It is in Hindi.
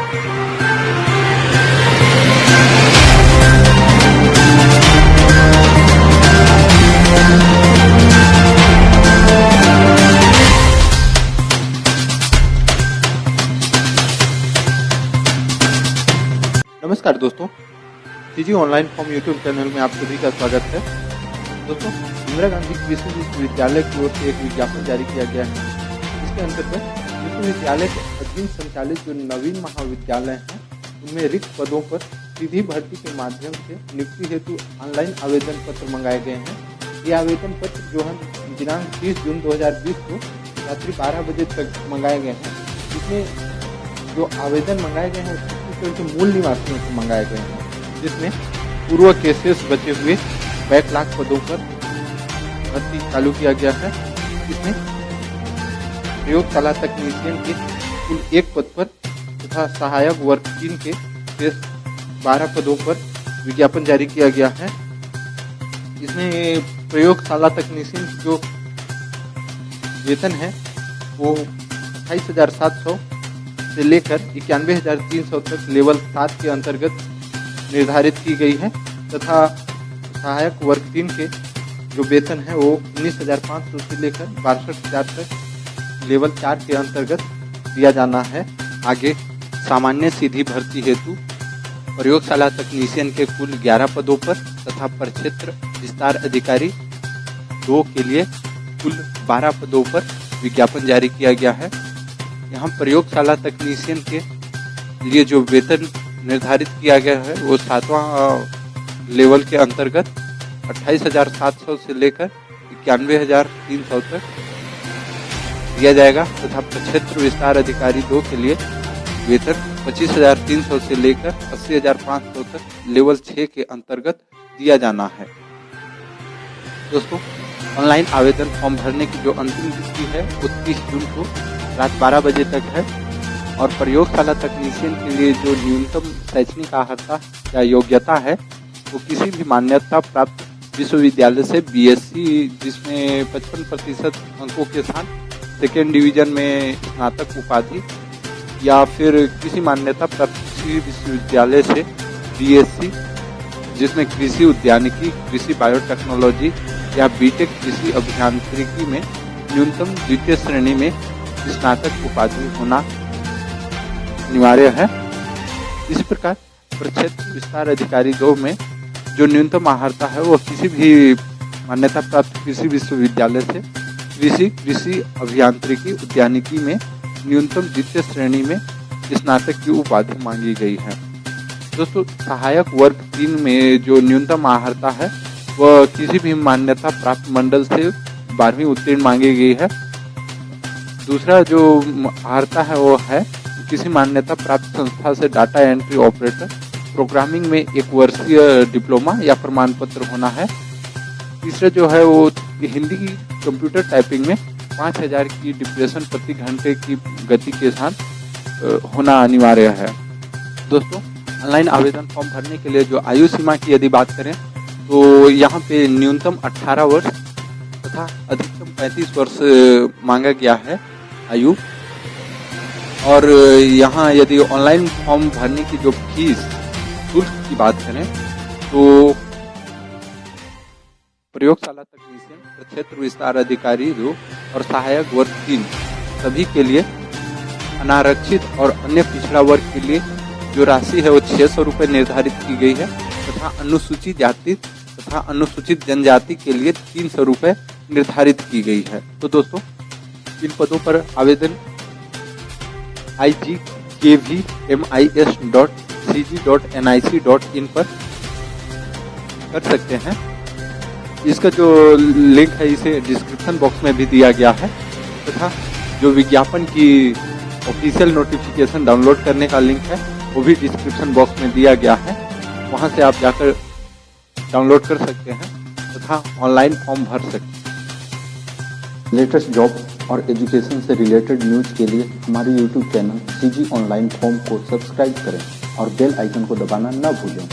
नमस्कार दोस्तों, CG online form YouTube channel में आप सभी का स्वागत है। दोस्तों, इंदिरा गांधी कृषि विश्वविद्यालय की ओर से एक विज्ञापन जारी किया गया है। इसके अंतर्गत विश्वविद्यालय के अधीन संचालित जो नवीन महाविद्यालय हैं, उनमें रिक्त पदों पर सीधी भर्ती के माध्यम से नियुक्ति हेतु ऑनलाइन आवेदन पत्र मंगाए गए हैं। ये आवेदन पत्र जो है दिनांक 30 जून 2020 को रात्रि 12 बजे तक मंगाए गए हैं। इसमें जो आवेदन मंगाए गए हैं के मूल निवासियों से मंगाए गए हैं, जिसमें पूर्व के शेष बचे हुए बैकलॉग पदों पर भर्ती चालू किया गया है। इसमें प्रयोगशाला तकनीशियन के कुल 1 पद पर तथा सहायक वर्ग 3 के शेष 12 पदों पर विज्ञापन जारी किया गया है। इसमें प्रयोगशाला तकनीशियन जो वेतन है वो 28,700 से लेकर 91,300 तक लेवल 7 के अंतर्गत निर्धारित की गई है तथा सहायक वर्ग 3 के जो वेतन है वो 19,500 से लेकर 62,000 तक लेवल 4 के अंतर्गत दिया जाना है। आगे सामान्य सीधी भर्ती हेतु प्रयोगशाला तकनीशियन के कुल 11 पदों पर तथा प्रक्षेत्र विस्तार अधिकारी 2 के लिए कुल 12 पदों पर विज्ञापन जारी किया गया है। यहाँ प्रयोगशाला तकनीशियन के लिए जो वेतन निर्धारित किया गया है वो 7वां लेवल के अंतर्गत 28,700 से लेकर 91,300 तक दिया जाएगा तथा प्रक्षेत्र विस्तार अधिकारी 2 के लिए वेतन 25,300 से लेकर 80,500 तक लेवल 6 के अंतर्गत दिया जाना है। दोस्तों, ऑनलाइन आवेदन फॉर्म भरने की जो अंतिम तिथि है वो 30 जून को रात 12 बजे तक है और प्रयोगशाला तकनीशियन के लिए जो न्यूनतम शैक्षणिक अर्हता या योग्यता है वो किसी भी मान्यता प्राप्त विश्वविद्यालय से बीएससी जिसमें 55% अंकों के साथ सेकेंड डिवीजन में स्नातक उपाधि या फिर किसी मान्यता प्राप्त किसी विश्वविद्यालय से बीएससी जिसमें कृषि उद्यानिकी, कृषि बायोटेक्नोलॉजी या बीटेक कृषि अभियांत्रिकी में न्यूनतम द्वितीय श्रेणी में स्नातक उपाधि होना अनिवार्य है। इसी प्रकार प्रक्षेत्र विस्तार अधिकारी 2 में जो न्यूनतम अर्हता है वो किसी भी मान्यता प्राप्त कृषि विश्वविद्यालय से कृषि अभियांत्रिकी उद्यानिकी में न्यूनतम द्वितीय श्रेणी में स्नातक की उपाधि मांगी गई है। दोस्तों, सहायक वर्ग 3 में जो न्यूनतम अर्हता है वह किसी भी मान्यता प्राप्त मंडल से 12वीं उत्तीर्ण मांगी गई है। दूसरा जो अर्हता है वो है किसी मान्यता प्राप्त संस्था से डाटा एंट्री ऑपरेटर प्रोग्रामिंग में 1 वर्षीय डिप्लोमा या प्रमाण पत्र होना है। तीसरा जो है वो हिंदी की कंप्यूटर टाइपिंग में 5,000 की डिप्रेशन प्रति घंटे की गति के साथ होना अनिवार्य है। दोस्तों, ऑनलाइन आवेदन फॉर्म भरने के लिए जो आयु सीमा की यदि बात करें तो यहाँ पे न्यूनतम 18 वर्ष तथा अधिकतम 35 वर्ष मांगा गया है आयु। और यहाँ यदि ऑनलाइन फॉर्म भरने की जो फीस शुल्क की बात करें तो प्रयोगशाला तकनीशियन, प्रक्षेत्र विस्तार अधिकारी 2 और सहायक वर्ग 3 सभी के लिए अनारक्षित और अन्य पिछड़ा वर्ग के लिए जो राशि है वो 600 रुपये निर्धारित की गई है तथा अनुसूचित जाति तथा अनुसूचित जनजाति के लिए 300 रुपये निर्धारित की गई है। तो दोस्तों, इन पदों पर आवेदन igkvmis.cg.nic.in पर कर सकते हैं। इसका जो लिंक है इसे डिस्क्रिप्शन बॉक्स में भी दिया गया है तथा जो विज्ञापन की ऑफिशियल नोटिफिकेशन डाउनलोड करने का लिंक है वो भी डिस्क्रिप्शन बॉक्स में दिया गया है। वहां से आप जाकर डाउनलोड कर सकते हैं तथा ऑनलाइन फॉर्म भर सकते हैं। लेटेस्ट जॉब और एजुकेशन से रिलेटेड न्यूज़ के लिए हमारे YouTube channel CG online form को सब्सक्राइब करें और बेल आइकन को दबाना न भूलें।